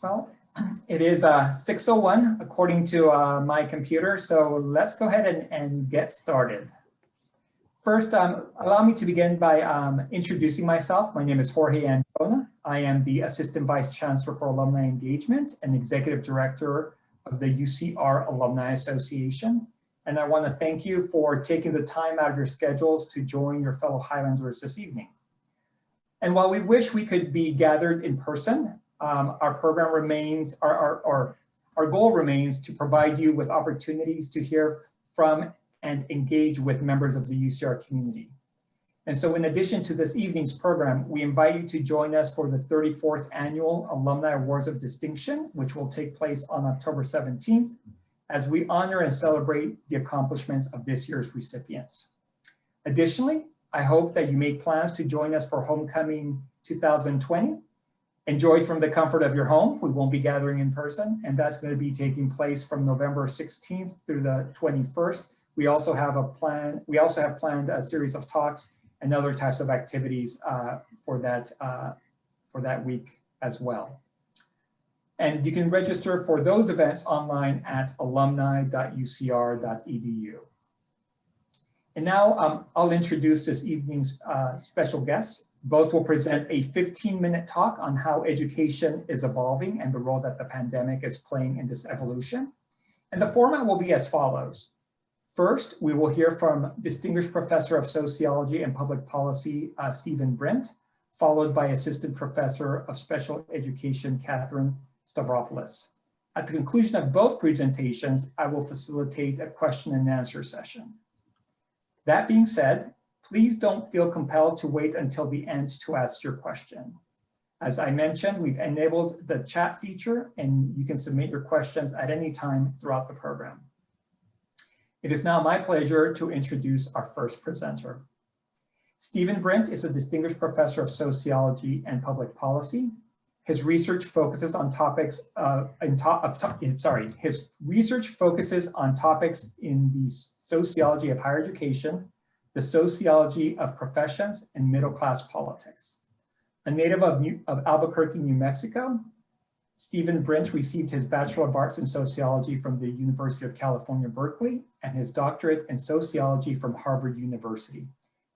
Well, it is 6:01 according to my computer, so let's go ahead and get started. First, allow me to begin by introducing myself. My name is Jorge Ancona. I am the Assistant Vice Chancellor for Alumni Engagement and Executive Director of the UCR Alumni Association. And I want to thank you for taking the time out of your schedules to join your fellow Highlanders this evening. And while we wish we could be gathered in person, our program remains, our goal remains to provide you with opportunities to hear from and engage with members of the UCR community. And so in addition to this evening's program, we invite you to join us for the 34th Annual Alumni Awards of Distinction, which will take place on October 17th, as we honor and celebrate the accomplishments of this year's recipients. Additionally, I hope that you make plans to join us for Homecoming 2020. Enjoy from the comfort of your home. We won't be gathering in person, and that's going to be taking place from November 16th through the 21st. We also have planned a series of talks and other types of activities for that week as well. And you can register for those events online at alumni.ucr.edu. And now I'll introduce this evening's special guests. Both will present a 15-minute talk on how education is evolving and the role that the pandemic is playing in this evolution. And the format will be as follows. First, we will hear from Distinguished Professor of Sociology and Public Policy, Stephen Brint, followed by Assistant Professor of Special Education, Katherine Stavropoulos. At the conclusion of both presentations, I will facilitate a question and answer session. That being said, please don't feel compelled to wait until the end to ask your question. As I mentioned, we've enabled the chat feature and you can submit your questions at any time throughout the program. It is now my pleasure to introduce our first presenter. Stephen Brint is a Distinguished Professor of Sociology and Public Policy. His research focuses on topics in the sociology of higher education, the sociology of professions, and middle-class politics. A native of Albuquerque, New Mexico, Stephen Brint received his Bachelor of Arts in Sociology from the University of California, Berkeley, and his doctorate in Sociology from Harvard University.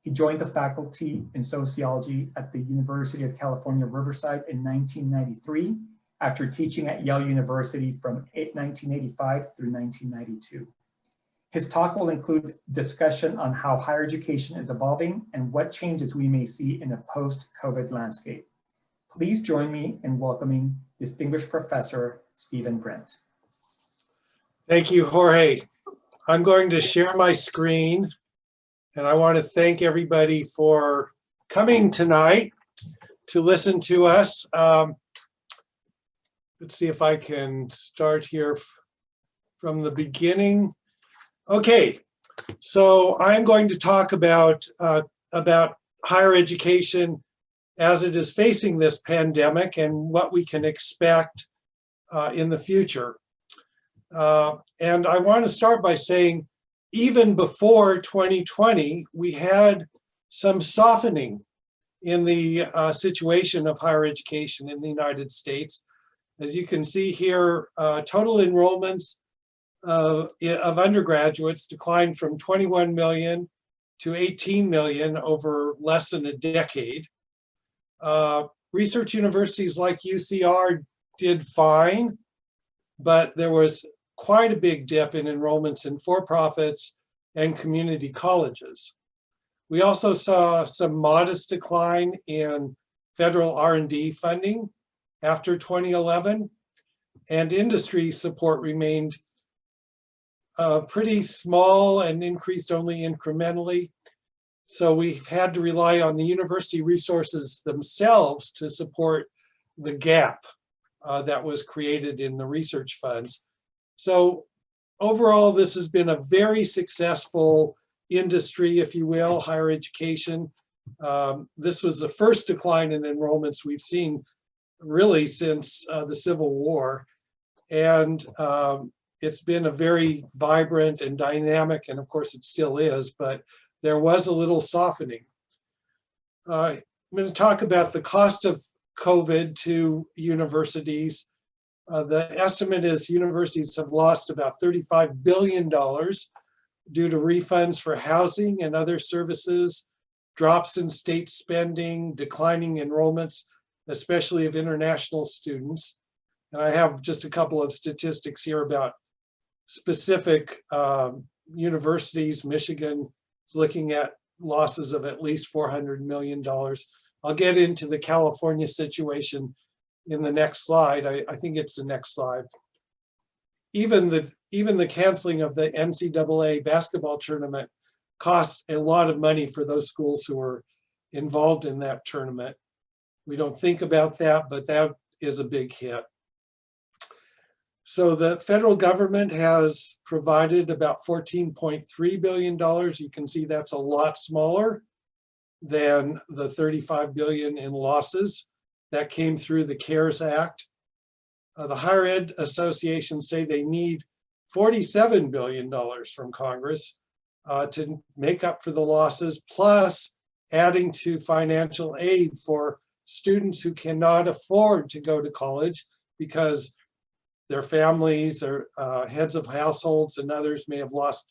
He joined the faculty in Sociology at the University of California, Riverside in 1993, after teaching at Yale University from 1985 through 1992. His talk will include discussion on how higher education is evolving and what changes we may see in a post-COVID landscape. Please join me in welcoming Distinguished Professor Stephen Brint. Thank you, Jorge. I'm going to share my screen, and I want to thank everybody for coming tonight to listen to us. Let's see if I can start here from the beginning. Okay, so I'm going to talk about higher education as it is facing this pandemic and what we can expect in the future. And I want to start by saying, even before 2020, we had some softening in the situation of higher education in the United States. As you can see here, total enrollments of undergraduates declined from 21 million to 18 million over less than a decade. Research universities like UCR did fine, but there was quite a big dip in enrollments in for-profits and community colleges. We also saw some modest decline in federal R&D funding after 2011, and industry support remained pretty small and increased only incrementally. So we've had to rely on the university resources themselves to support the gap that was created in the research funds. So overall, this has been a very successful industry, if you will, higher education. This was the first decline in enrollments we've seen really since the Civil War. And it's been a very vibrant and dynamic, and of course it still is, but there was a little softening. I'm going to talk about the cost of COVID to universities The estimate is universities have lost about $35 billion due to refunds for housing and other services, drops in state spending, declining enrollments, especially of international students. And I have just a couple of statistics here about specific universities. Michigan is looking at losses of at least $400 million. I'll get into the California situation in the next slide. I think it's the next slide. Even the canceling of the NCAA basketball tournament cost a lot of money for those schools who were involved in that tournament. We don't think about that, but that is a big hit. So the federal government has provided about $14.3 billion. You can see that's a lot smaller than the $35 billion in losses that came through the CARES Act. The higher ed associations say they need $47 billion from Congress to make up for the losses, plus adding to financial aid for students who cannot afford to go to college because their families, their heads of households and others may have lost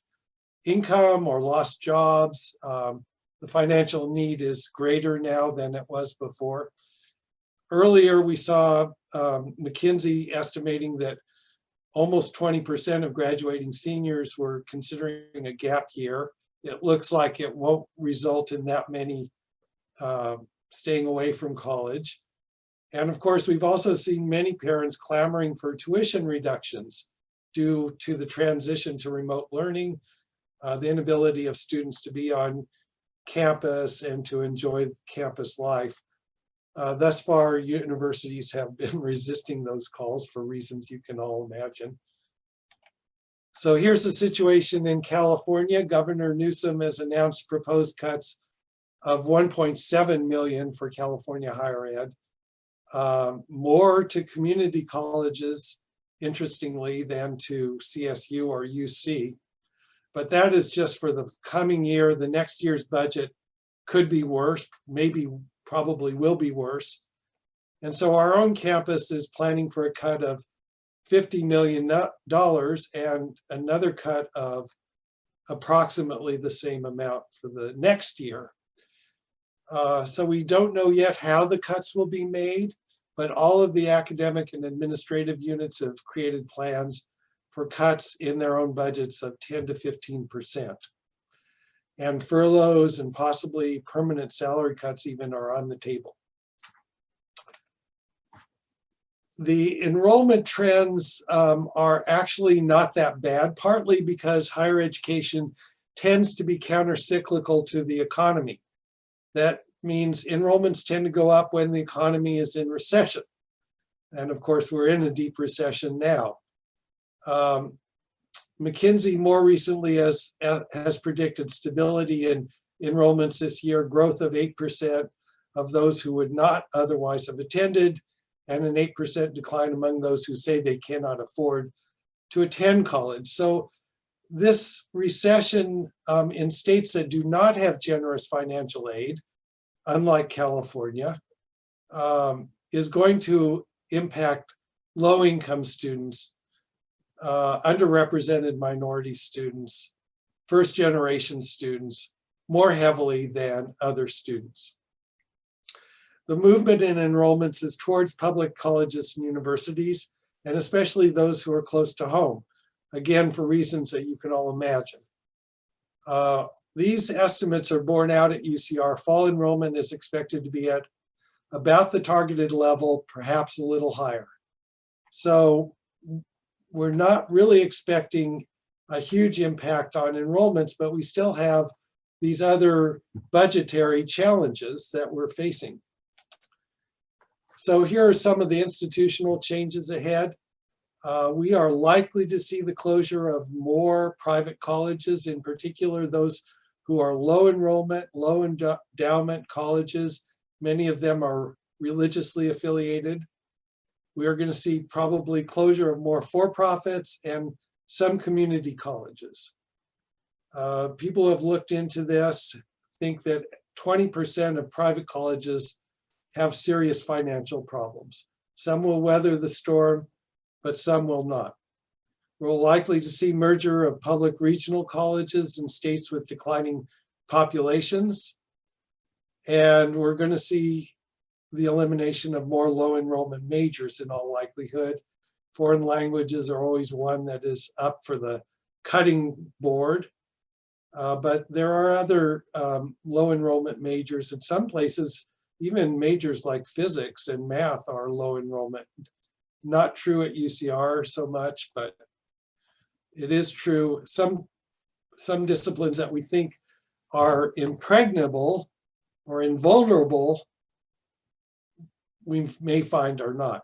income or lost jobs. The financial need is greater now than it was before. Earlier, we saw McKinsey estimating that almost 20% of graduating seniors were considering a gap year. It looks like it won't result in that many staying away from college. And of course, we've also seen many parents clamoring for tuition reductions due to the transition to remote learning, the inability of students to be on campus and to enjoy campus life. Thus far, universities have been resisting those calls for reasons you can all imagine. So here's the situation in California. Governor Newsom has announced proposed cuts of 1.7 million for California higher ed, more to community colleges, interestingly, than to CSU or UC. But that is just for the coming year. The next year's budget could be worse, maybe probably will be worse. And so our own campus is planning for a cut of $50 million and another cut of approximately the same amount for the next year. So we don't know yet how the cuts will be made, but all of the academic and administrative units have created plans for cuts in their own budgets of 10 to 15%. And furloughs and possibly permanent salary cuts even are on the table. The enrollment trends are actually not that bad, partly because higher education tends to be counter-cyclical to the economy. That means enrollments tend to go up when the economy is in recession. And of course, we're in a deep recession now. McKinsey more recently has predicted stability in enrollments this year, growth of 8% of those who would not otherwise have attended, and an 8% decline among those who say they cannot afford to attend college. So this recession in states that do not have generous financial aid, unlike California, is going to impact low-income students, underrepresented minority students, first-generation students more heavily than other students. The movement in enrollments is towards public colleges and universities, and especially those who are close to home, again, for reasons that you can all imagine. These estimates are borne out at UCR. Fall enrollment is expected to be at about the targeted level, perhaps a little higher. So we're not really expecting a huge impact on enrollments, but we still have these other budgetary challenges that we're facing. So here are some of the institutional changes ahead. We are likely to see the closure of more private colleges, in particular those who are low enrollment, low endowment colleges. Many of them are religiously affiliated. We are going to see probably closure of more for-profits and some community colleges. People have looked into this, think that 20% of private colleges have serious financial problems. Some will weather the storm, but some will not. We're likely to see merger of public regional colleges in states with declining populations. And we're going to see the elimination of more low enrollment majors in all likelihood. Foreign languages are always one that is up for the cutting board. But there are other low enrollment majors. In some places, even majors like physics and math are low enrollment. Not true at UCR so much, but it is true. Some disciplines that we think are impregnable or invulnerable, we may find are not.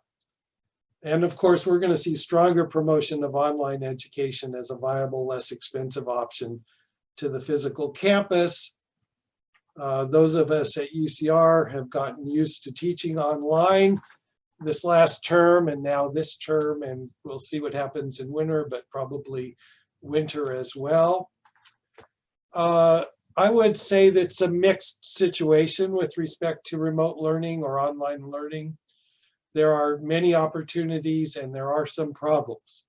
And of course, we're going to see stronger promotion of online education as a viable, less expensive option to the physical campus. Those of us at UCR have gotten used to teaching online this last term and now this term, and we'll see what happens in winter, but probably winter as well. I would say that it's a mixed situation with respect to remote learning or online learning. There are many opportunities and there are some problems.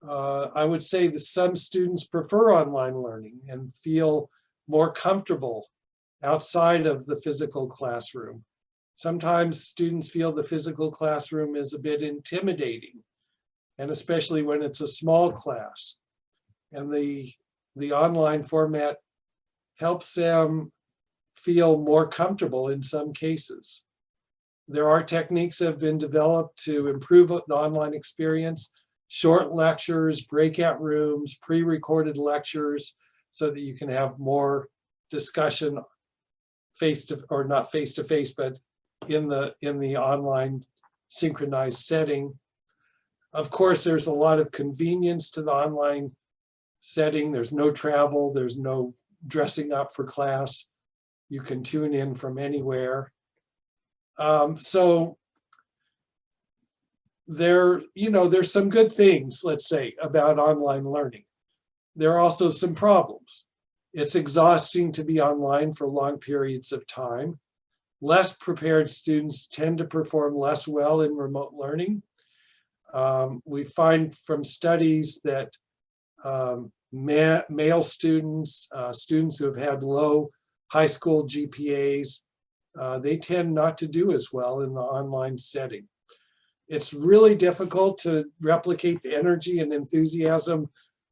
I would say that some students prefer online learning and feel more comfortable outside of the physical classroom. Sometimes students feel the physical classroom is a bit intimidating, and especially when it's a small class. And the online format helps them feel more comfortable in some cases. There are techniques that have been developed to improve the online experience: short lectures, breakout rooms, pre-recorded lectures, so that you can have more discussion not face-to-face, but in the online synchronized setting. Of course, there's a lot of convenience to the online setting. There's no travel, there's no dressing up for class. You can tune in from anywhere. So there's some good things, let's say, about online learning. There are also some problems. It's exhausting to be online for long periods of time. Less prepared students tend to perform less well in remote learning. We find from studies that male students, students who have had low high school GPAs, they tend not to do as well in the online setting. It's really difficult to replicate the energy and enthusiasm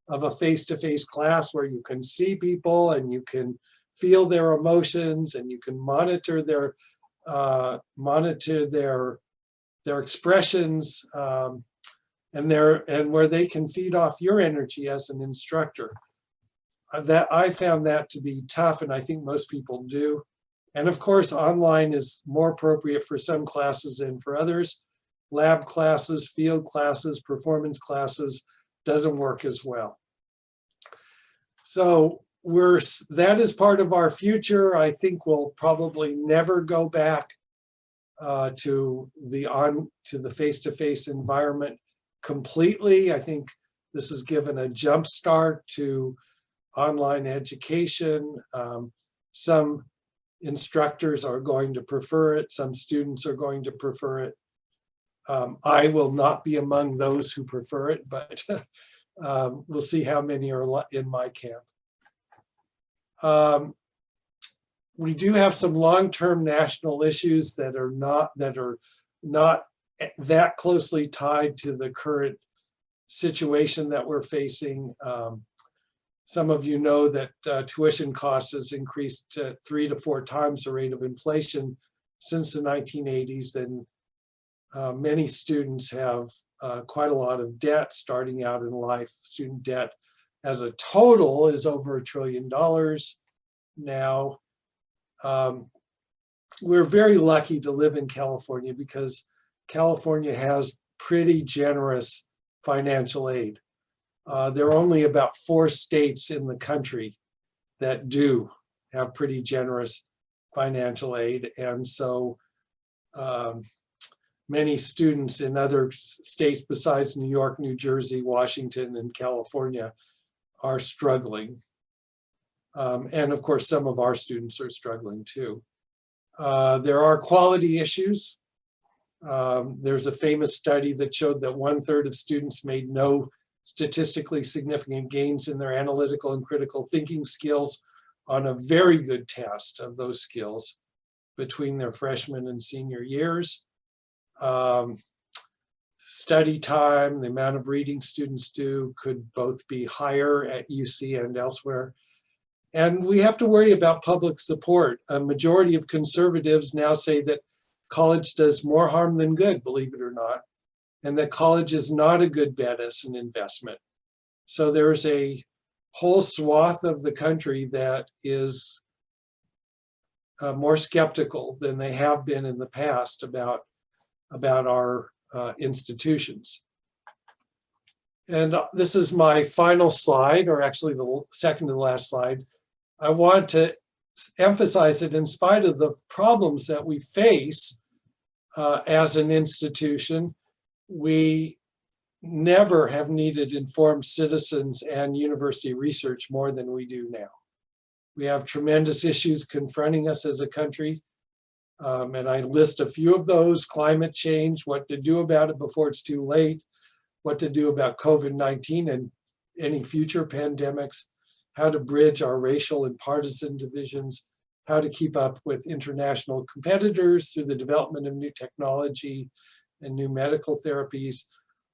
of a face-to-face class where you can see people and you can feel their emotions and you can monitor their expressions, and where they can feed off your energy as an instructor. That I found that to be tough, and I think most people do. And of course, online is more appropriate for some classes than for others. Lab classes, field classes, performance classes doesn't work as well. So that is part of our future. I think we'll probably never go back to the face-to-face environment completely. I think this has given a jump start to online education. Some instructors are going to prefer it. Some students are going to prefer it. I will not be among those who prefer it, but we'll see how many are in my camp. We do have some long-term national issues that are not that closely tied to the current situation that we're facing. Some of you know that tuition costs has increased to 3 to 4 times the rate of inflation since the 1980s. And many students have quite a lot of debt starting out in life. Student debt as a total is over $1 trillion now. We're very lucky to live in California because California has pretty generous financial aid. There are only about 4 states in the country that do have pretty generous financial aid. And so many students in other states besides New York, New Jersey, Washington, and California are struggling. And of course, some of our students are struggling too. There are quality issues. There's a famous study that showed that 1/3 of students made no statistically significant gains in their analytical and critical thinking skills on a very good test of those skills between their freshman and senior years. Study time, the amount of reading students do could both be higher at UC and elsewhere. And we have to worry about public support. A majority of conservatives now say that college does more harm than good, believe it or not, and that college is not a good bet as an investment. So there's a whole swath of the country that is more skeptical than they have been in the past about our institutions. And this is my final slide, or actually the second to the last slide. I want to emphasize that in spite of the problems that we face as an institution, we never have needed informed citizens and university research more than we do now. We have tremendous issues confronting us as a country. And I list a few of those: climate change, what to do about it before it's too late, what to do about COVID-19 and any future pandemics, how to bridge our racial and partisan divisions, how to keep up with international competitors through the development of new technology and new medical therapies.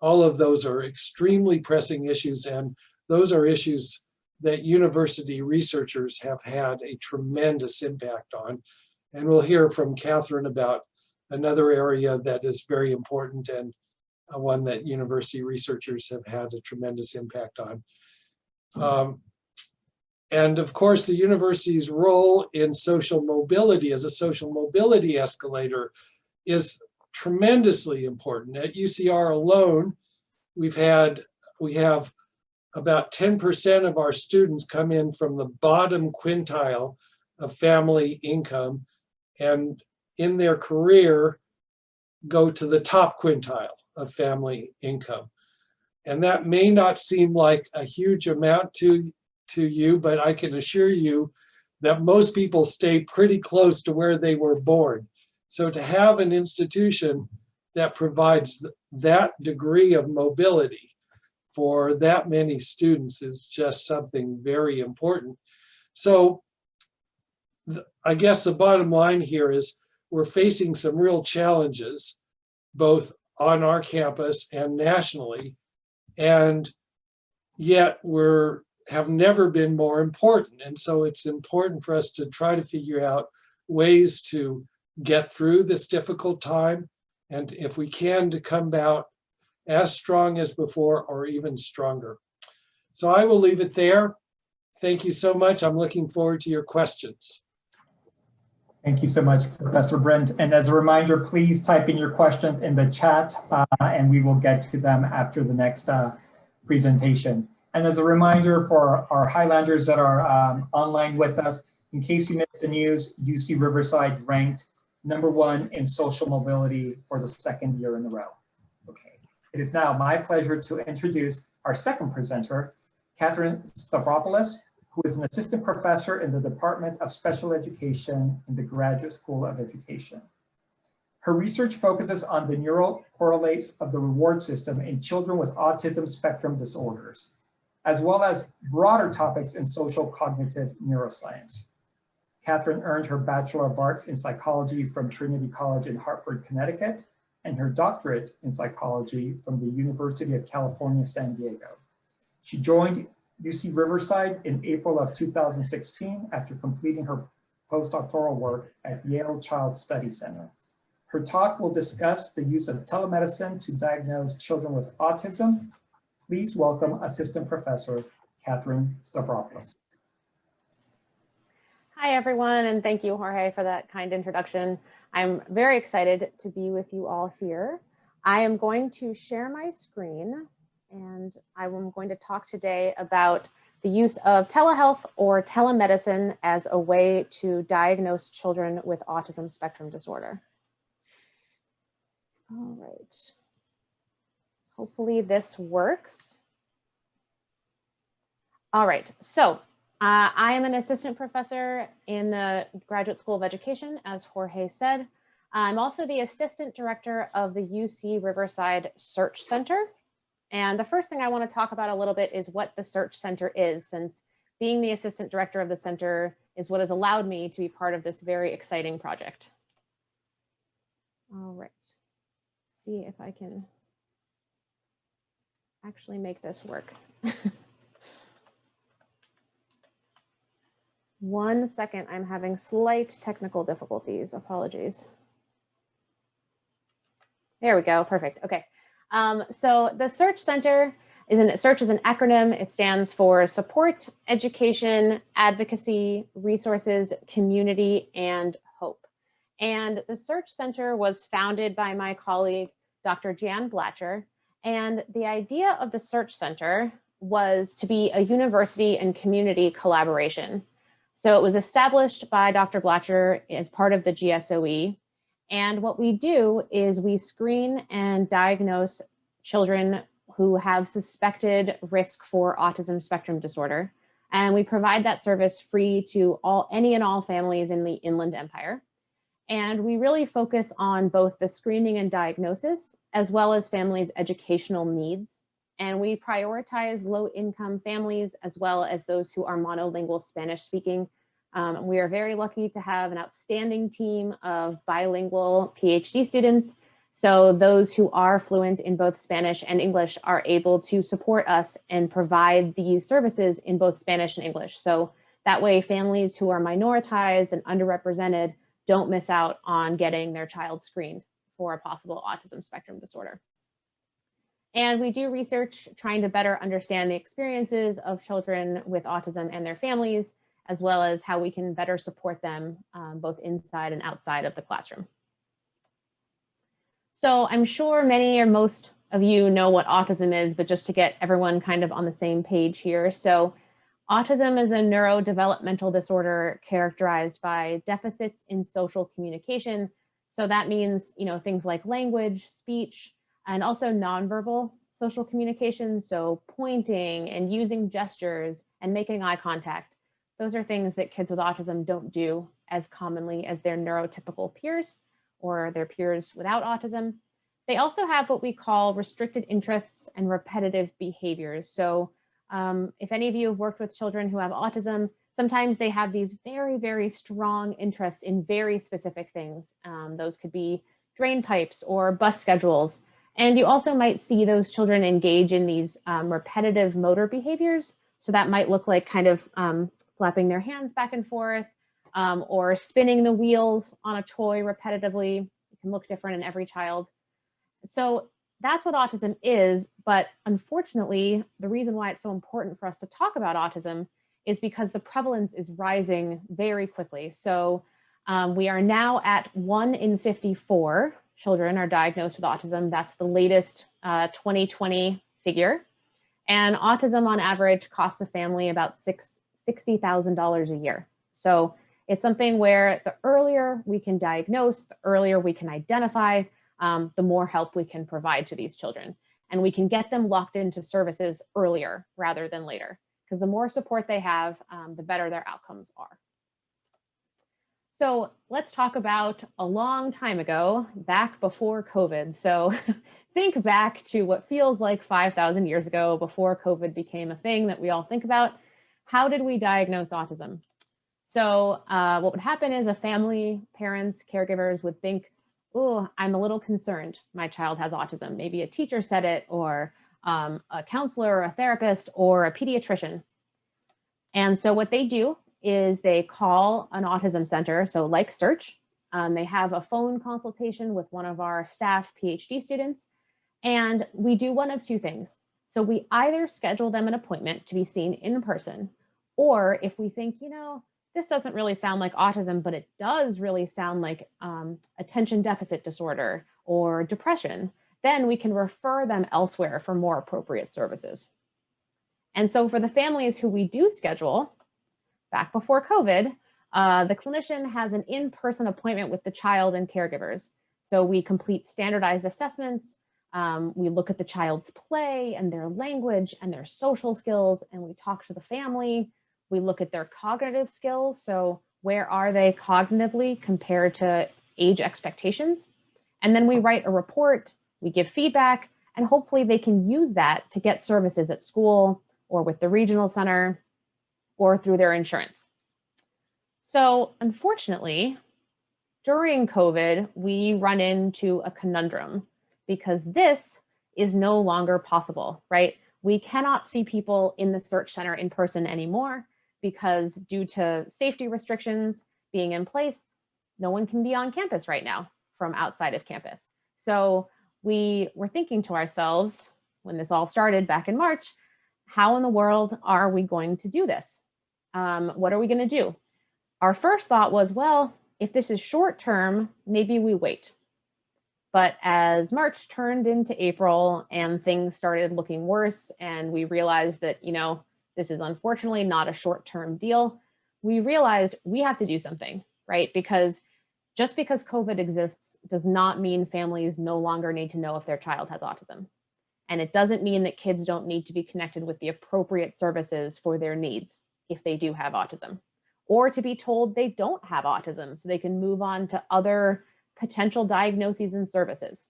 All of those are extremely pressing issues, and those are issues that university researchers have had a tremendous impact on. And we'll hear from Katherine about another area that is very important and one that university researchers have had a tremendous impact on. And of course, the university's role in social mobility as a social mobility escalator is tremendously important. At UCR alone, we have about 10% of our students come in from the bottom quintile of family income, and in their career go to the top quintile of family income. And that may not seem like a huge amount to you, but I can assure you that most people stay pretty close to where they were born. So to have an institution that provides that degree of mobility for that many students is just something very important. So I guess the bottom line here is we're facing some real challenges, both on our campus and nationally, and yet have never been more important. And so it's important for us to try to figure out ways to get through this difficult time, and if we can, to come out as strong as before or even stronger. So I will leave it there. Thank you so much. I'm looking forward to your questions. Thank you so much, Professor Brint. And as a reminder, please type in your questions in the chat and we will get to them after the next presentation. And as a reminder for our Highlanders that are online with us, in case you missed the news, UC Riverside ranked #1 in social mobility for the 2nd year in a row. Okay, it is now my pleasure to introduce our second presenter, Katherine Stavropoulos, who is an assistant professor in the Department of Special Education in the Graduate School of Education. Her research focuses on the neural correlates of the reward system in children with autism spectrum disorders, as well as broader topics in social cognitive neuroscience. Katherine earned her Bachelor of Arts in Psychology from Trinity College in Hartford, Connecticut, and her doctorate in psychology from the University of California, San Diego. She joined UC Riverside in April of 2016 after completing her postdoctoral work at Yale Child Study Center. Her talk will discuss the use of telemedicine to diagnose children with autism. Please welcome Assistant Professor Katherine Stavropoulos. Hi, everyone, and thank you, Jorge, for that kind introduction. I'm very excited to be with you all here. I am going to share my screen, and I am going to talk today about the use of telehealth or telemedicine as a way to diagnose children with autism spectrum disorder. All right. Hopefully this works. All right, so I am an assistant professor in the Graduate School of Education, as Jorge said. I'm also the assistant director of the UC Riverside Search Center. And the first thing I want to talk about a little bit is what the Search Center is, since being the assistant director of the center is what has allowed me to be part of this very exciting project. All right, see if I can actually make this work. 1 second, I'm having slight technical difficulties, apologies. There we go, perfect, okay. So the Search Center SEARCH is an acronym. It stands for Support, Education, Advocacy, Resources, Community, and Hope. And the Search Center was founded by my colleague, Dr. Jan Blatcher. And the idea of the Search Center was to be a university and community collaboration. So it was established by Dr. Blatcher as part of the GSOE. And what we do is we screen and diagnose children who have suspected risk for autism spectrum disorder. And we provide that service free to any and all families in the Inland Empire. And we really focus on both the screening and diagnosis, as well as families' educational needs. And we prioritize low-income families, as well as those who are monolingual Spanish speaking. We are very lucky to have an outstanding team of bilingual PhD students. So those who are fluent in both Spanish and English are able to support us and provide these services in both Spanish and English. So that way families who are minoritized and underrepresented don't miss out on getting their child screened for a possible autism spectrum disorder. And we do research trying to better understand the experiences of children with autism and their families, as well as how we can better support them both inside and outside of the classroom. So I'm sure many or most of you know what autism is, but just to get everyone kind of on the same page here. So autism is a neurodevelopmental disorder characterized by deficits in social communication. So that means, things like language, speech, and also nonverbal social communication. So pointing and using gestures and making eye contact. Those are things that kids with autism don't do as commonly as their neurotypical peers or their peers without autism. They also have what we call restricted interests and repetitive behaviors. So if any of you have worked with children who have autism, sometimes they have these very, very strong interests in very specific things. Those could be drain pipes or bus schedules. And you also might see those children engage in these repetitive motor behaviors. So that might look like kind of flapping their hands back and forth, or spinning the wheels on a toy repetitively. It can look different in every child. So that's what autism is, but unfortunately, the reason why it's so important for us to talk about autism is because the prevalence is rising very quickly. So we are now at 1 in 54 children are diagnosed with autism. That's the latest 2020 figure. And autism on average costs a family about $60,000 a year. So it's something where the earlier we can diagnose, the earlier we can identify, the more help we can provide to these children. And we can get them locked into services earlier rather than later, because the more support they have, the better their outcomes are. So let's talk about a long time ago, back before COVID. So think back to what feels like 5,000 years ago, before COVID became a thing that we all think about. How did we diagnose autism? So what would happen is a family, parents, caregivers would think, oh, I'm a little concerned my child has autism. Maybe a teacher said it, or a counselor or a therapist or a pediatrician. And so what they do is they call an autism center, so like SEARCH. They have a phone consultation with one of our staff PhD students, and we do one of two things. So we either schedule them an appointment to be seen in person, or if we think, this doesn't really sound like autism, but it does really sound like attention deficit disorder or depression, then we can refer them elsewhere for more appropriate services. And so for the families who we do schedule, back before COVID, the clinician has an in-person appointment with the child and caregivers. So we complete standardized assessments. We look at the child's play and their language and their social skills, and we talk to the family. We look at their cognitive skills. So where are they cognitively compared to age expectations. And then we write a report, we give feedback, and hopefully they can use that to get services at school or with the regional center or through their insurance. So unfortunately, during COVID, we run into a conundrum because this is no longer possible, right? We cannot see people in the search center in person anymore because due to safety restrictions being in place, no one can be on campus right now from outside of campus. So we were thinking to ourselves when this all started back in March, how in the world are we going to do this? What are we going to do? Our first thought was, well, if this is short term, maybe we wait. But as March turned into April and things started looking worse and we realized that, this is unfortunately not a short-term deal, we realized we have to do something, right? Because just because COVID exists does not mean families no longer need to know if their child has autism. And it doesn't mean that kids don't need to be connected with the appropriate services for their needs if they do have autism, or to be told they don't have autism so they can move on to other potential diagnoses and services.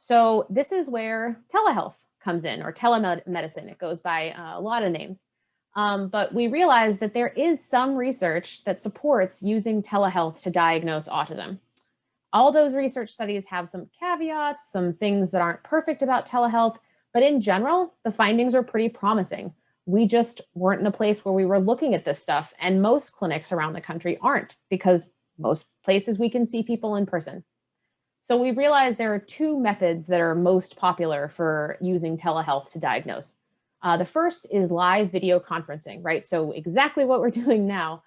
So this is where telehealth comes in, or telemedicine. It goes by a lot of names. But we realized that there is some research that supports using telehealth to diagnose autism. All those research studies have some caveats, some things that aren't perfect about telehealth, but in general, the findings are pretty promising. We just weren't in a place where we were looking at this stuff, and most clinics around the country aren't, because most places we can see people in person. So we realized there are two methods that are most popular for using telehealth to diagnose. The first is live video conferencing, right? So exactly what we're doing now.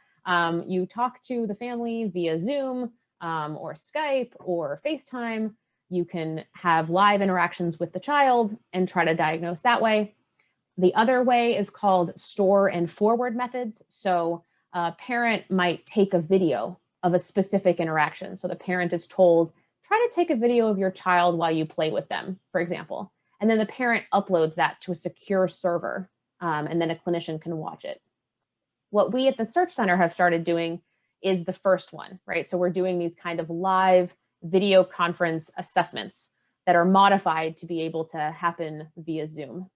You talk to the family via Zoom or Skype or FaceTime. You can have live interactions with the child and try to diagnose that way. The other way is called store and forward methods. So a parent might take a video of a specific interaction. So the parent is told, try to take a video of your child while you play with them, for example. And then the parent uploads that to a secure server, and then a clinician can watch it. What we at the Search Center have started doing is the first one, right? So we're doing these kind of live video conference assessments that are modified to be able to happen via Zoom.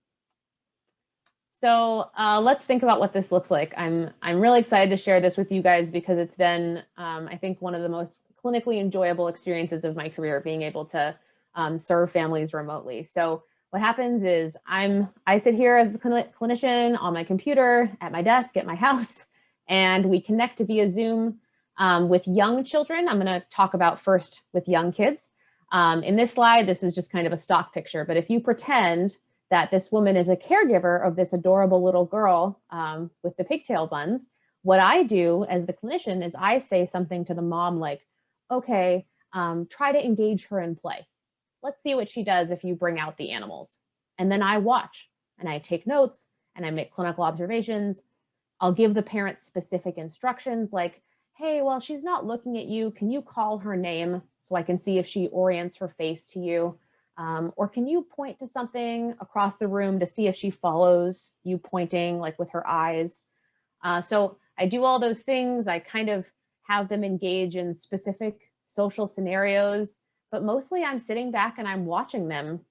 So let's think about what this looks like. I'm really excited to share this with you guys because it's been, I think, one of the most clinically enjoyable experiences of my career, being able to serve families remotely. So what happens is I sit here as a clinician on my computer at my desk at my house, and we connect via Zoom with young children. I'm going to talk about first with young kids. In this slide, this is just kind of a stock picture, but if you pretend that this woman is a caregiver of this adorable little girl with the pigtail buns, what I do as the clinician is I say something to the mom like, okay, try to engage her in play. Let's see what she does if you bring out the animals. And then I watch and I take notes and I make clinical observations. I'll give the parent specific instructions like, hey, well, she's not looking at you. Can you call her name so I can see if she orients her face to you? Or can you point to something across the room to see if she follows you pointing, like with her eyes? So I do all those things. I kind of have them engage in specific social scenarios, but mostly I'm sitting back and I'm watching them,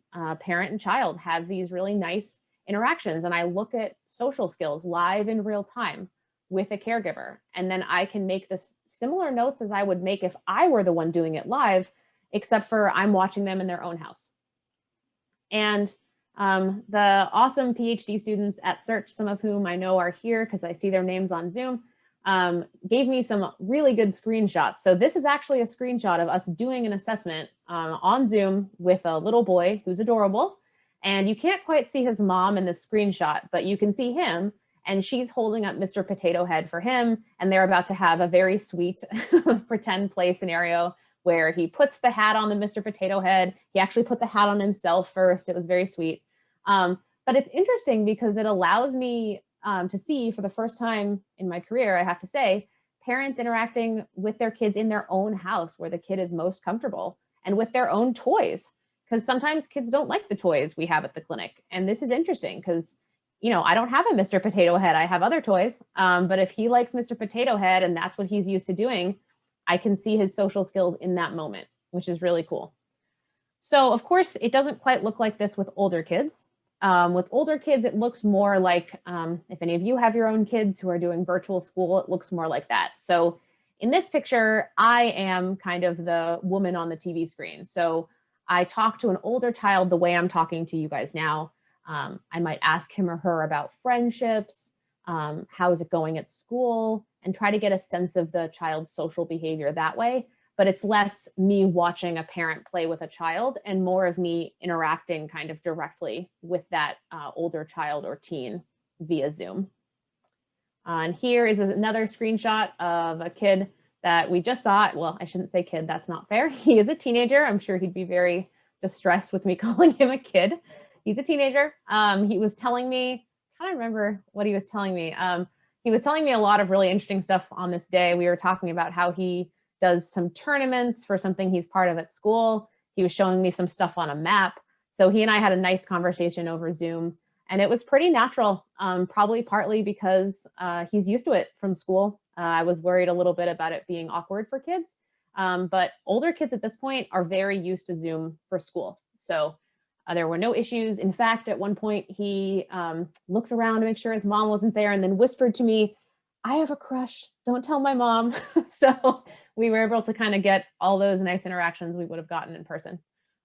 parent and child, have these really nice interactions. And I look at social skills live in real time with a caregiver. And then I can make this similar notes as I would make if I were the one doing it live, except for I'm watching them in their own house. And the awesome PhD students at Search, some of whom I know are here because I see their names on Zoom, gave me some really good screenshots. So this is actually a screenshot of us doing an assessment on Zoom with a little boy who's adorable. And you can't quite see his mom in this screenshot, but you can see him, and she's holding up Mr. Potato Head for him. And they're about to have a very sweet pretend play scenario where he puts the hat on the Mr. Potato Head. He actually put the hat on himself first. It was very sweet. But it's interesting because it allows me to see, for the first time in my career, I have to say, parents interacting with their kids in their own house where the kid is most comfortable and with their own toys. Because sometimes kids don't like the toys we have at the clinic. And this is interesting because, you know, I don't have a Mr. Potato Head. I have other toys. But if he likes Mr. Potato Head and that's what he's used to doing, I can see his social skills in that moment, which is really cool. So of course, it doesn't quite look like this with older kids. With older kids, it looks more like, if any of you have your own kids who are doing virtual school, it looks more like that. So in this picture, I am kind of the woman on the TV screen. So I talk to an older child the way I'm talking to you guys now. I might ask him or her about friendships, how is it going at school, and try to get a sense of the child's social behavior that way. But it's less me watching a parent play with a child and more of me interacting kind of directly with that older child or teen via Zoom. And here is another screenshot of a kid that we just saw. Well, I shouldn't say kid, that's not fair. He is a teenager. I'm sure he'd be very distressed with me calling him a kid. He's a teenager. He was telling me, I can't remember what he was telling me. He was telling me a lot of really interesting stuff on this day. We were talking about how he does some tournaments for something he's part of at school. He was showing me some stuff on a map. So he and I had a nice conversation over Zoom, and it was pretty natural, probably partly because he's used to it from school. I was worried a little bit about it being awkward for kids, but older kids at this point are very used to Zoom for school. So there were no issues. In fact, at one point he looked around to make sure his mom wasn't there and then whispered to me, "I have a crush, don't tell my mom." So we were able to kind of get all those nice interactions we would have gotten in person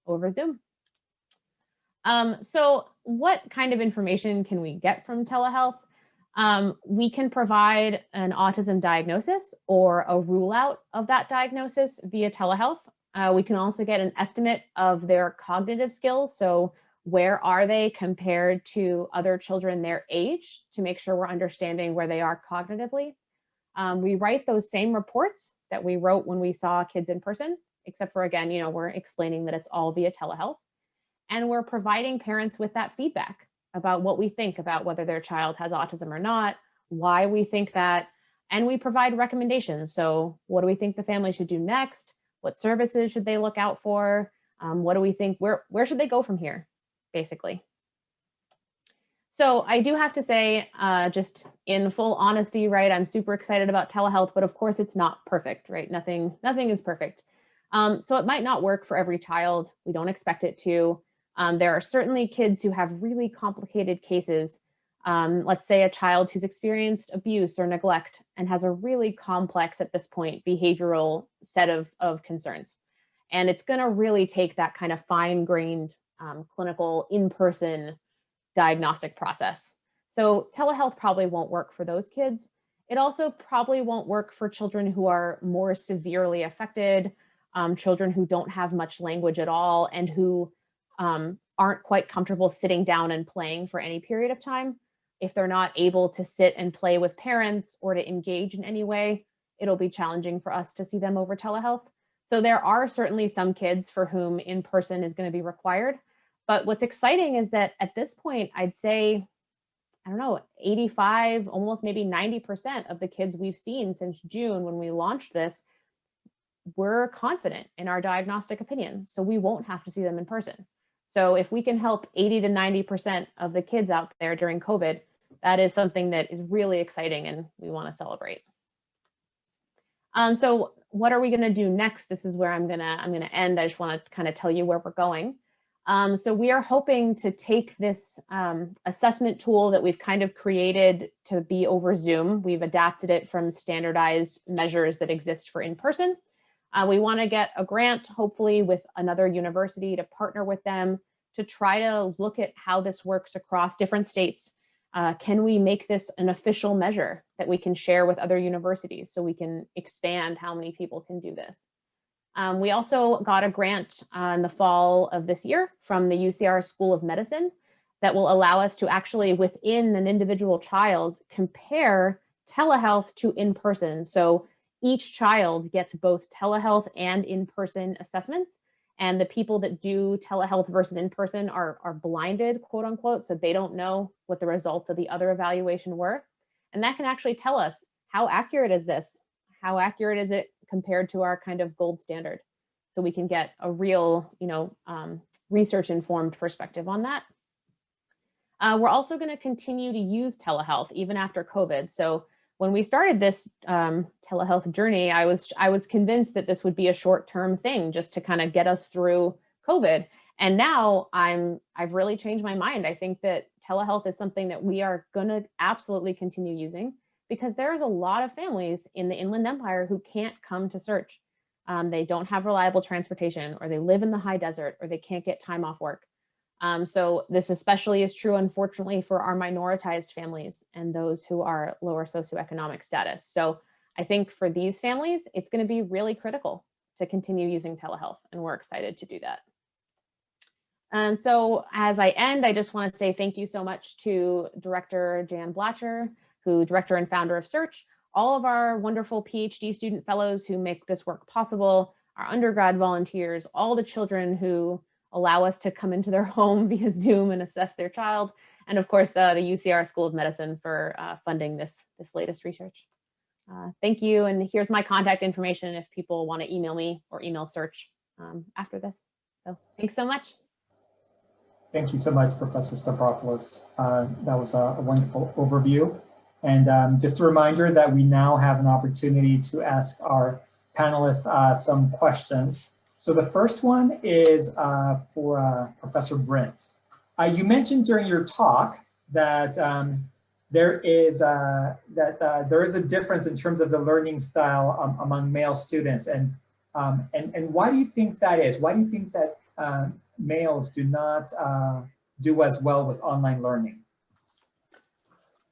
over Zoom. So what kind of information can we get from telehealth? We can provide an autism diagnosis or a rule out of that diagnosis via telehealth. We can also get an estimate of their cognitive skills. So where are they compared to other children their age to make sure we're understanding where they are cognitively. We write those same reports that we wrote when we saw kids in person, except for, again, we're explaining that it's all via telehealth. And we're providing parents with that feedback about what we think about whether their child has autism or not, why we think that, and we provide recommendations. So what do we think the family should do next? What services should they look out for? What do we think, where should they go from here, basically? So I do have to say, just in full honesty, right, I'm super excited about telehealth, but of course it's not perfect, right? Nothing is perfect. So it might not work for every child. We don't expect it to. There are certainly kids who have really complicated cases. Let's say a child who's experienced abuse or neglect and has a really complex, at this point, behavioral set of concerns. And it's going to really take that kind of fine-grained clinical in-person diagnostic process. So telehealth probably won't work for those kids. It also probably won't work for children who are more severely affected, children who don't have much language at all, and who aren't quite comfortable sitting down and playing for any period of time. If they're not able to sit and play with parents or to engage in any way, it'll be challenging for us to see them over telehealth. So there are certainly some kids for whom in-person is going to be required. But what's exciting is that at this point, I'd say, 85, almost maybe 90% of the kids we've seen since June when we launched this, we're confident in our diagnostic opinion. So we won't have to see them in person. So if we can help 80 to 90% of the kids out there during COVID, that is something that is really exciting and we want to celebrate. So what are we going to do next? This is where I'm gonna end. I just want to kind of tell you where we're going. So we are hoping to take this assessment tool that we've kind of created to be over Zoom. We've adapted it from standardized measures that exist for in-person. We want to get a grant, hopefully with another university, to partner with them to try to look at how this works across different states. Can we make this an official measure that we can share with other universities so we can expand how many people can do this? We also got a grant in the fall of this year from the UCR School of Medicine that will allow us to actually, within an individual child, compare telehealth to in-person. So each child gets both telehealth and in-person assessments. And the people that do telehealth versus in-person are blinded, quote unquote, so they don't know what the results of the other evaluation were. And that can actually tell us, how accurate is this? How accurate is it compared to our kind of gold standard? So we can get a real, research-informed perspective on that. We're also going to continue to use telehealth even after COVID. So when we started this telehealth journey, I was convinced that this would be a short-term thing just to kind of get us through COVID. And now I've really changed my mind. I think that telehealth is something that we are going to absolutely continue using, because there's a lot of families in the Inland Empire who can't come to search. They don't have reliable transportation, or they live in the high desert, or they can't get time off work. So this especially is true, unfortunately, for our minoritized families and those who are lower socioeconomic status. So I think for these families, it's going to be really critical to continue using telehealth, and we're excited to do that. And so as I end, I just want to say thank you so much to Director Jan Blatcher, director and founder of Search, all of our wonderful PhD student fellows who make this work possible, our undergrad volunteers, all the children who allow us to come into their home via Zoom and assess their child, and of course, the UCR School of Medicine for funding this latest research. Thank you, and here's my contact information if people want to email me or email Search after this. So thanks so much. Thank you so much, Professor Stavropoulos. That was a wonderful overview. And just a reminder that we now have an opportunity to ask our panelists some questions. So the first one is for Professor Brint. You mentioned during your talk that there is a difference in terms of the learning style among male students, and why do you think that is? Why do you think that males do not do as well with online learning?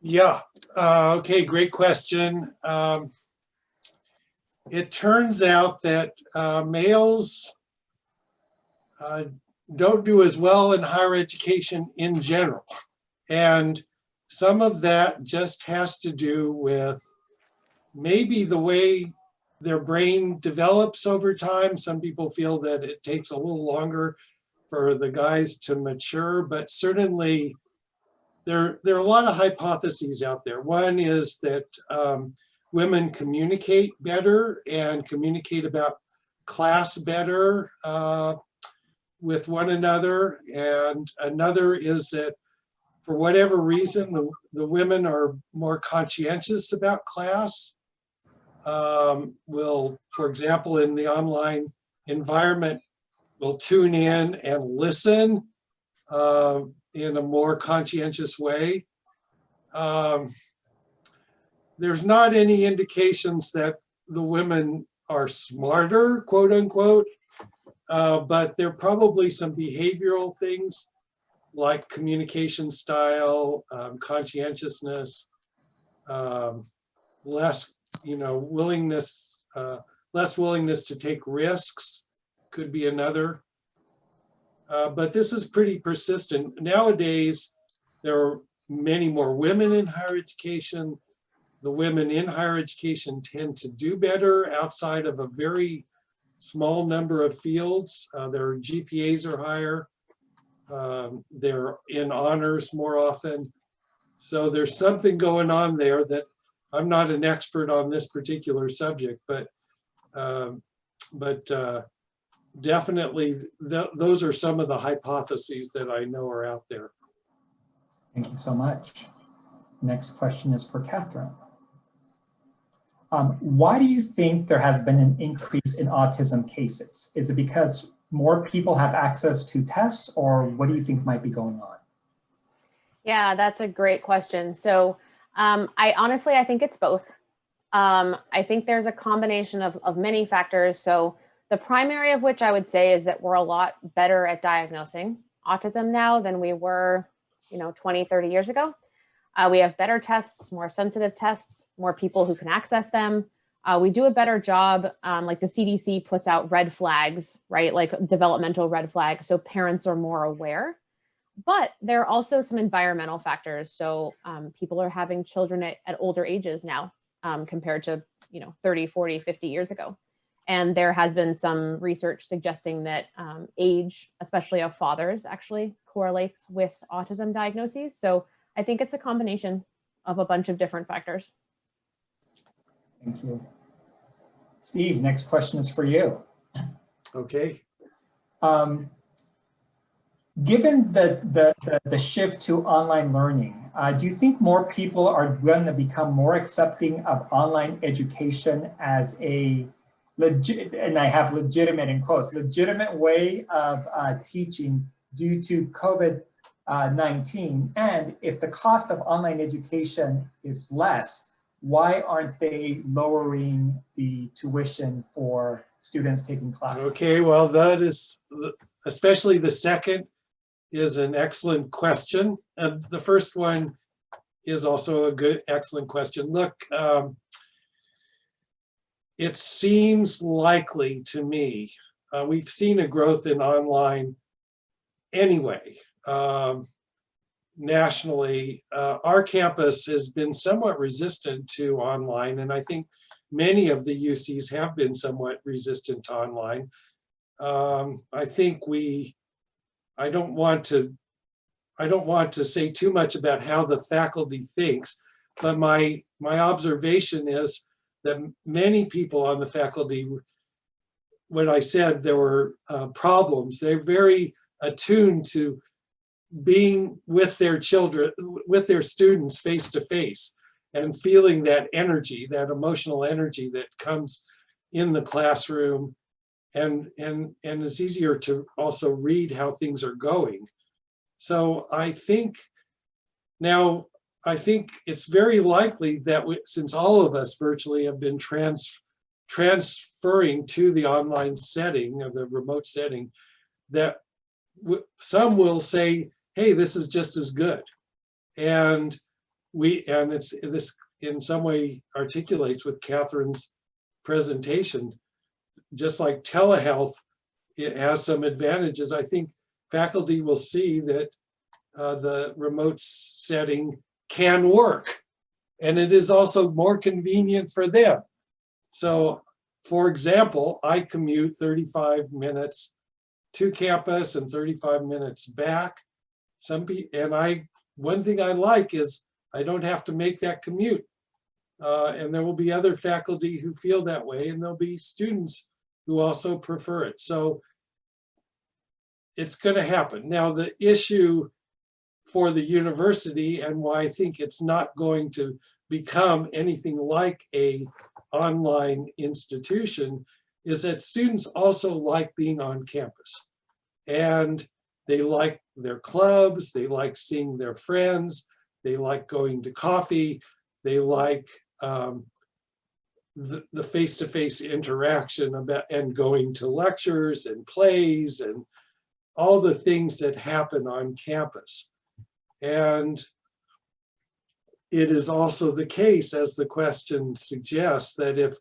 Yeah, okay, great question. It turns out that males don't do as well in higher education in general. And some of that just has to do with maybe the way their brain develops over time. Some people feel that it takes a little longer for the guys to mature, but certainly there are a lot of hypotheses out there. One is that women communicate better and communicate about class better with one another. And another is that for whatever reason, the women are more conscientious about class. Will, for example, in the online environment, will tune in and listen in a more conscientious way. There's not any indications that the women are smarter, quote unquote, but there are probably some behavioral things like communication style, conscientiousness, less, willingness, less willingness to take risks could be another. But this is pretty persistent. Nowadays, there are many more women in higher education. The women in higher education tend to do better outside of a very small number of fields. Their GPAs are higher. They're in honors more often. So there's something going on there that I'm not an expert on this particular subject, but definitely those are some of the hypotheses that I know are out there. Thank you so much. Next question is for Katherine. Why do you think there has been an increase in autism cases? Is it because more people have access to tests, or what do you think might be going on? Yeah, that's a great question. So I think it's both. I think there's a combination of many factors. So the primary of which I would say is that we're a lot better at diagnosing autism now than we were, 20, 30 years ago. We have better tests, more sensitive tests, more people who can access them. We do a better job, like the CDC puts out red flags, right? Like developmental red flags, so parents are more aware. But there are also some environmental factors. So people are having children at older ages now compared to 30, 40, 50 years ago. And there has been some research suggesting that age, especially of fathers, actually correlates with autism diagnoses. So I think it's a combination of a bunch of different factors. Thank you. Steve, next question is for you. Okay. Given the shift to online learning, do you think more people are going to become more accepting of online education as a legit, and I have legitimate in quotes, legitimate way of teaching due to COVID-19? And if the cost of online education is less, why aren't they lowering the tuition for students taking classes? Okay, well, that is, especially the second is an excellent question. And the first one is also a good, excellent question. Look, it seems likely to me, we've seen a growth in online anyway. Nationally, our campus has been somewhat resistant to online, and I think many of the UCs have been somewhat resistant to online. I think I don't want to say too much about how the faculty thinks, but my observation is that many people on the faculty, when I said there were problems, they're very attuned to being with their children, with their students face to face, and feeling that energy, that emotional energy that comes in the classroom, and it's easier to also read how things are going. So I think it's very likely that since all of us virtually have been transferring to the online setting, or the remote setting, that some will say, hey, this is just as good. And this in some way articulates with Katherine's presentation. Just like telehealth, it has some advantages. I think faculty will see that the remote setting can work, and it is also more convenient for them. So, for example, I commute 35 minutes to campus and 35 minutes back. One thing I like is I don't have to make that commute. And there will be other faculty who feel that way, and there'll be students who also prefer it. So it's going to happen. Now, the issue for the university, and why I think it's not going to become anything like a online institution, is that students also like being on campus. And they like their clubs, they like seeing their friends, they like going to coffee, they like the face-to-face interaction and going to lectures and plays and all the things that happen on campus. And it is also the case, as the question suggests, that if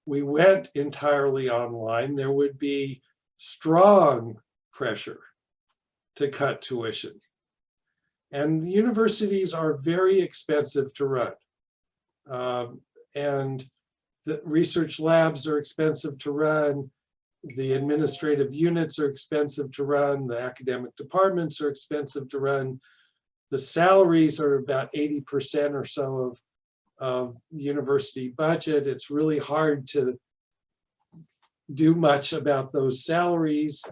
we went entirely online, there would be strong pressure to cut tuition. And the universities are very expensive to run. And the research labs are expensive to run. The administrative units are expensive to run. The academic departments are expensive to run. The salaries are about 80% or so of the university budget. It's really hard to do much about those salaries.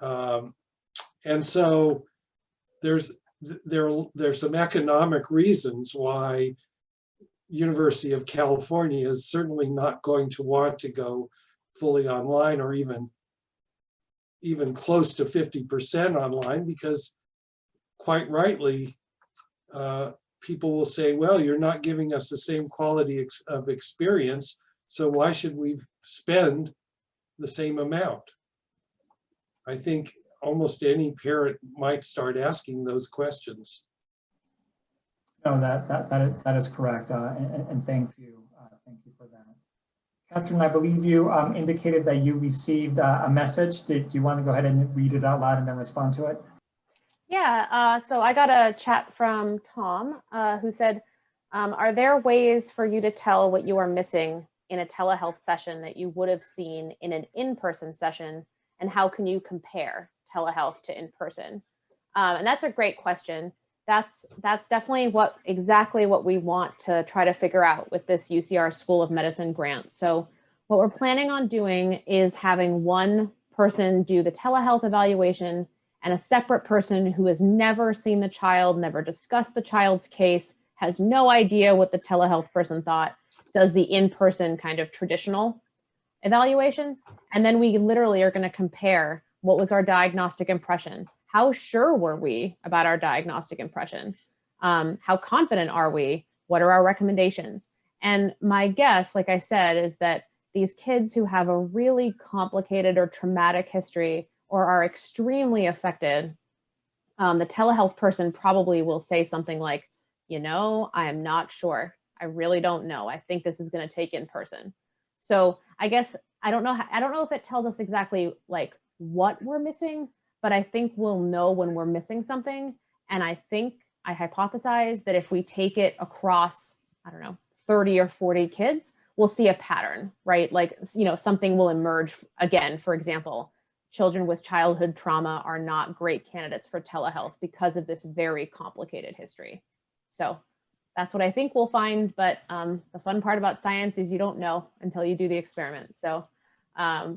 And so there's some economic reasons why University of California is certainly not going to want to go fully online, or even close to 50% online, because quite rightly, people will say, well, you're not giving us the same quality of experience, so why should we spend the same amount? I think almost any parent might start asking those questions. No, that is correct, and thank you for that. Katherine, I believe you indicated that you received a message. Do you want to go ahead and read it out loud and then respond to it? Yeah, so I got a chat from Tom who said, are there ways for you to tell what you are missing in a telehealth session that you would have seen in an in-person session, and how can you compare telehealth to in-person? And that's a great question. That's definitely exactly what we want to try to figure out with this UCR School of Medicine grant. So what we're planning on doing is having one person do the telehealth evaluation and a separate person who has never seen the child, never discussed the child's case, has no idea what the telehealth person thought, does the in-person kind of traditional evaluation. And then we literally are going to compare what was our diagnostic impression. How sure were we about our diagnostic impression? How confident are we? What are our recommendations? And my guess, like I said, is that these kids who have a really complicated or traumatic history or are extremely affected, the telehealth person probably will say something like, you know, I am not sure. I really don't know. I think this is going to take in person. So I guess I don't know if it tells us exactly like what we're missing, but I think we'll know when we're missing something. And I hypothesize that if we take it across, I don't know, 30 or 40 kids, we'll see a pattern, right? Like, you know, something will emerge again. For example, children with childhood trauma are not great candidates for telehealth because of this very complicated history. So that's what I think we'll find. But the fun part about science is you don't know until you do the experiment. So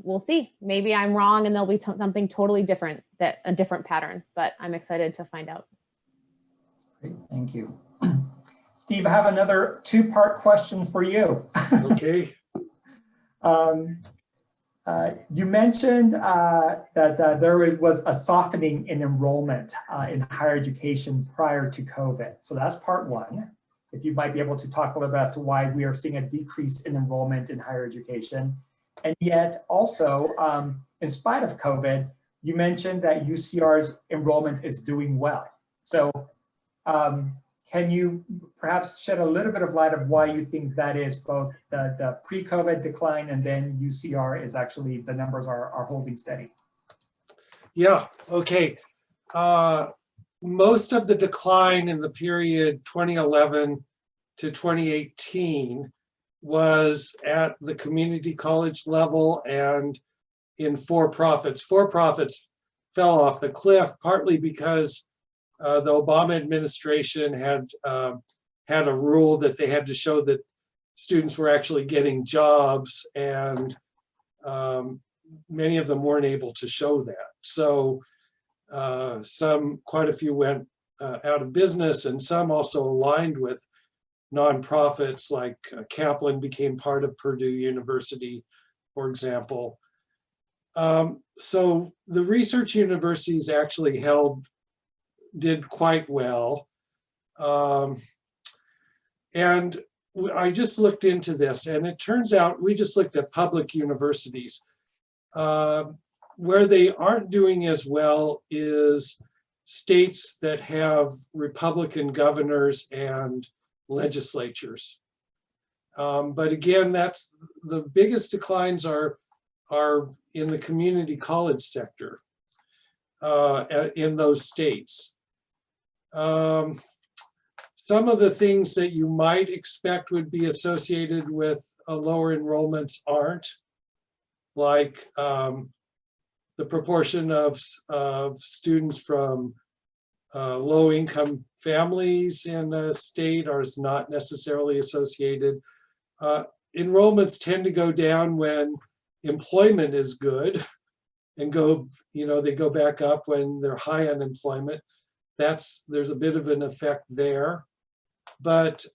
we'll see. Maybe I'm wrong and there'll be something totally different, a different pattern, but I'm excited to find out. Great, thank you. Steve, I have another two-part question for you. Okay. You mentioned that there was a softening in enrollment in higher education prior to COVID. So that's part one. If you might be able to talk a little bit as to why we are seeing a decrease in enrollment in higher education. And yet also, in spite of COVID, you mentioned that UCR's enrollment is doing well. So can you perhaps shed a little bit of light of why you think that is, both the pre-COVID decline and then UCR is actually, the numbers are holding steady? Yeah, okay. Most of the decline in the period 2011 to 2018 was at the community college level and in for-profits. For-profits fell off the cliff, partly because the Obama administration had had a rule that they had to show that students were actually getting jobs, and many of them weren't able to show that. So quite a few went out of business, and some also aligned with nonprofits, like Kaplan became part of Purdue University, for example. So the research universities actually did quite well. And I just looked into this, and it turns out we just looked at public universities. Where they aren't doing as well is states that have Republican governors and legislatures. But again, that's the biggest declines are in the community college sector in those states. Some of the things that you might expect would be associated with lower enrollments aren't, like the proportion of students from low-income families in a state is not necessarily associated. Enrollments tend to go down when employment is good, and they go back up when they're high unemployment. There's a bit of an effect there. But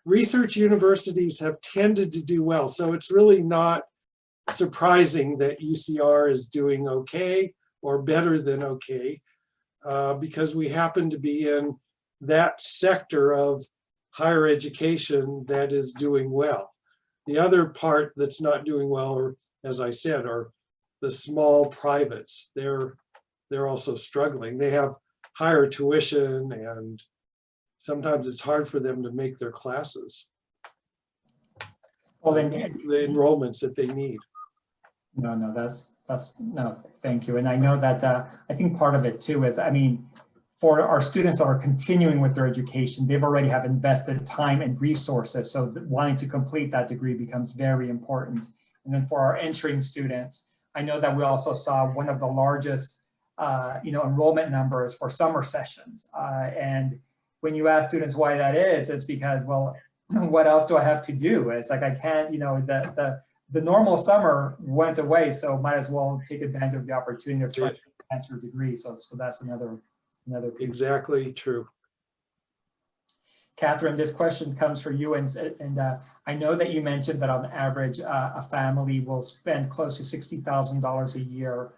research universities have tended to do well. So it's really not surprising that UCR is doing okay or better than okay, because we happen to be in that sector of higher education that is doing well. The other part that's not doing well, or as I said, are the small privates. They're also struggling. They have higher tuition, and sometimes it's hard for them to make their classes. Well, then the enrollments that they need. No, thank you. And I know that I think part of it too is, I mean, for our students that are continuing with their education, they've already have invested time and resources. So wanting to complete that degree becomes very important. And then for our entering students, I know that we also saw one of the largest enrollment numbers for summer sessions. And when you ask students why that is, it's because, well, what else do I have to do? It's like, I can't, the normal summer went away, so might as well take advantage of the opportunity of advance your degree. So that's another piece. Exactly true. Katherine, this question comes for you, and I know that you mentioned that on average, a family will spend close to $60,000 a year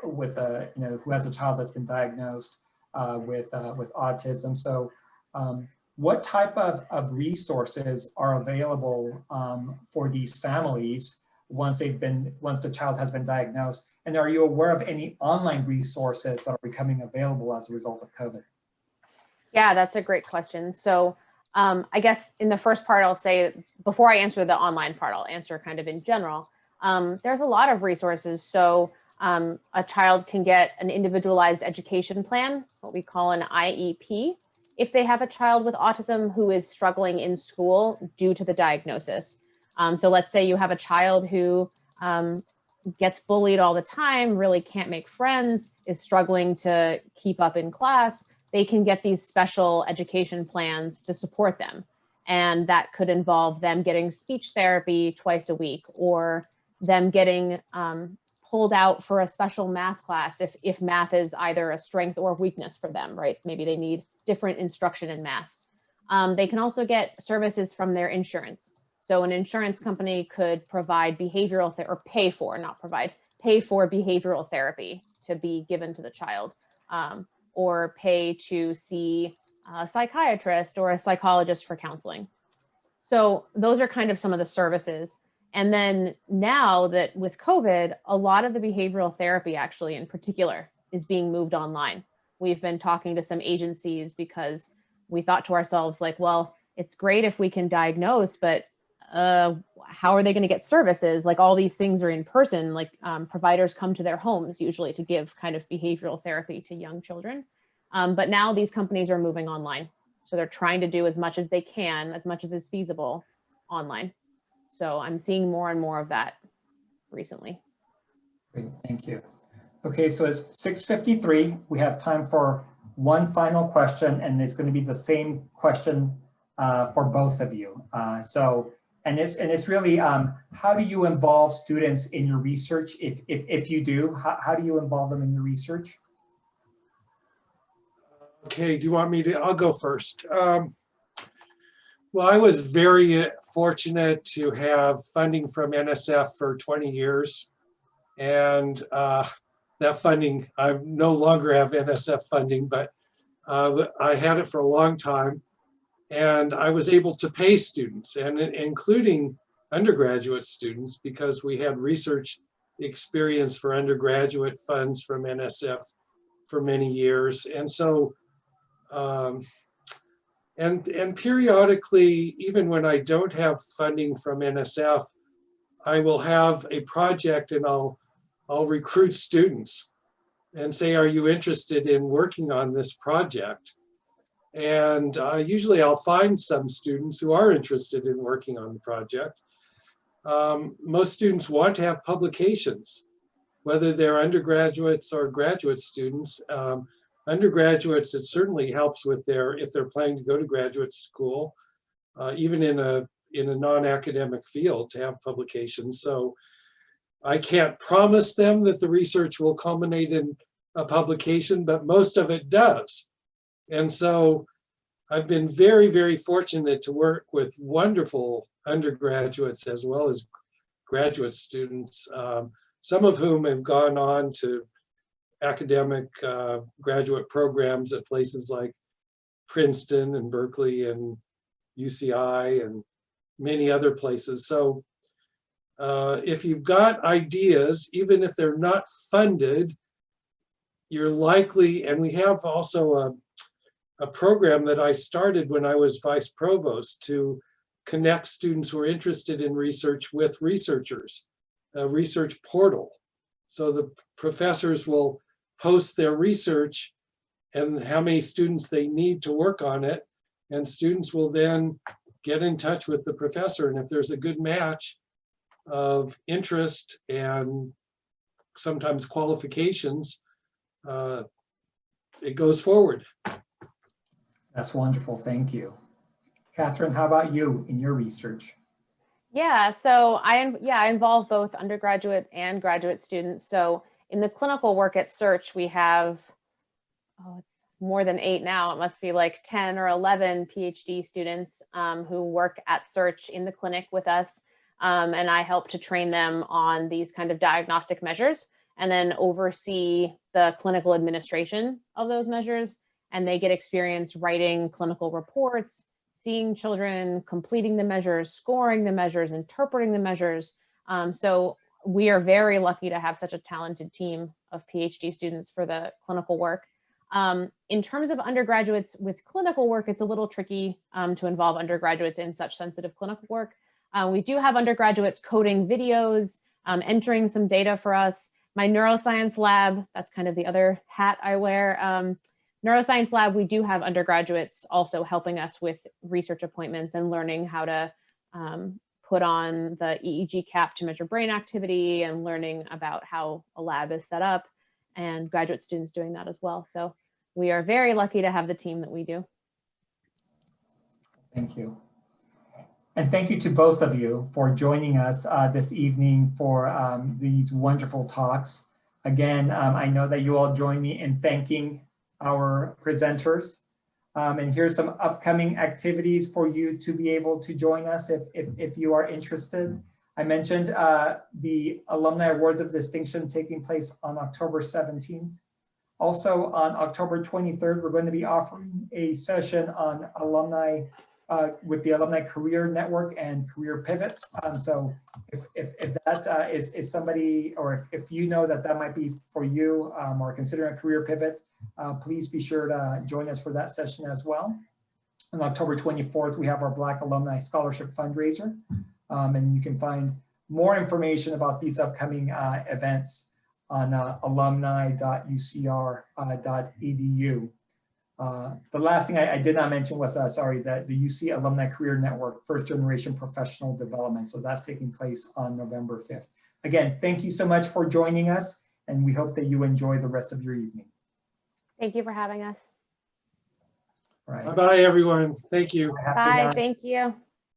with who has a child that's been diagnosed with autism. So, what type of resources are available for these families once the child has been diagnosed? And are you aware of any online resources that are becoming available as a result of COVID? Yeah, that's a great question. So I guess in the first part, I'll say, before I answer the online part, I'll answer kind of in general. There's a lot of resources. So a child can get an individualized education plan, what we call an IEP, if they have a child with autism who is struggling in school due to the diagnosis. So let's say you have a child who gets bullied all the time, really can't make friends, is struggling to keep up in class. They can get these special education plans to support them. And that could involve them getting speech therapy twice a week, or them getting pulled out for a special math class if math is either a strength or weakness for them, right? Maybe they need different instruction in math. They can also get services from their insurance. So an insurance company could provide behavioral therapy, or pay for behavioral therapy to be given to the child, or pay to see a psychiatrist or a psychologist for counseling. So those are kind of some of the services. And then now that with COVID, a lot of the behavioral therapy actually in particular is being moved online. We've been talking to some agencies because we thought to ourselves like, well, it's great if we can diagnose, but how are they going to get services? Like all these things are in person, like providers come to their homes usually to give kind of behavioral therapy to young children. But now these companies are moving online. So they're trying to do as much as they can, as much as is feasible online. So I'm seeing more and more of that recently. Great, thank you. Okay, so it's 6:53. We have time for one final question, and it's going to be the same question for both of you. And it's really, how do you involve students in your research? If you do, how do you involve them in your research? Okay, do you want me to? I'll go first. Well, I was very fortunate to have funding from NSF for 20 years. And that funding, I no longer have NSF funding, but I had it for a long time. And I was able to pay students, and including undergraduate students, because we had research experience for undergraduate funds from NSF for many years. And so, and periodically, even when I don't have funding from NSF, I will have a project and I'll recruit students and say, are you interested in working on this project? And usually I'll find some students who are interested in working on the project. Most students want to have publications, whether they're undergraduates or graduate students. Undergraduates, it certainly helps with if they're planning to go to graduate school, even in a non-academic field, to have publications. So I can't promise them that the research will culminate in a publication, but most of it does. And so I've been very, very fortunate to work with wonderful undergraduates as well as graduate students, some of whom have gone on to academic graduate programs at places like Princeton and Berkeley and UCI and many other places. So if you've got ideas, even if they're not funded, you're likely, and we have also a program that I started when I was vice provost to connect students who are interested in research with researchers, a research portal. So the professors will post their research and how many students they need to work on it. And students will then get in touch with the professor. And if there's a good match of interest and sometimes qualifications, it goes forward. That's wonderful, thank you. Katherine, how about you in your research? Yeah, so I involve both undergraduate and graduate students. So In the clinical work at Search, we have, it's more than 8 now. It must be like 10 or 11 PhD students who work at Search in the clinic with us. And I help to train them on these kind of diagnostic measures and then oversee the clinical administration of those measures. And they get experience writing clinical reports, seeing children, completing the measures, scoring the measures, interpreting the measures. So we are very lucky to have such a talented team of PhD students for the clinical work. In terms of undergraduates with clinical work, it's a little tricky to involve undergraduates in such sensitive clinical work. We do have undergraduates coding videos, entering some data for us. My neuroscience lab, that's kind of the other hat I wear. Neuroscience lab, we do have undergraduates also helping us with research appointments and learning how to put on the EEG cap to measure brain activity and learning about how a lab is set up, and graduate students doing that as well. So we are very lucky to have the team that we do. Thank you. And thank you to both of you for joining us this evening for these wonderful talks. Again, I know that you all join me in thanking our presenters. And here's some upcoming activities for you to be able to join us if you are interested. I mentioned the Alumni Awards of Distinction taking place on October 17th. Also on October 23rd, we're going to be offering a session on alumni with the Alumni Career Network and Career Pivots. So if that is somebody, or if you know that might be for you or considering a career pivot, please be sure to join us for that session as well. On October 24th, we have our Black Alumni Scholarship Fundraiser. And you can find more information about these upcoming events on alumni.ucr.edu. The last thing I did not mention was, the UC Alumni Career Network First Generation Professional Development. So that's taking place on November 5th. Again, thank you so much for joining us, and we hope that you enjoy the rest of your evening. Thank you for having us. All right. Bye-bye, everyone. Thank you. Bye, thank you.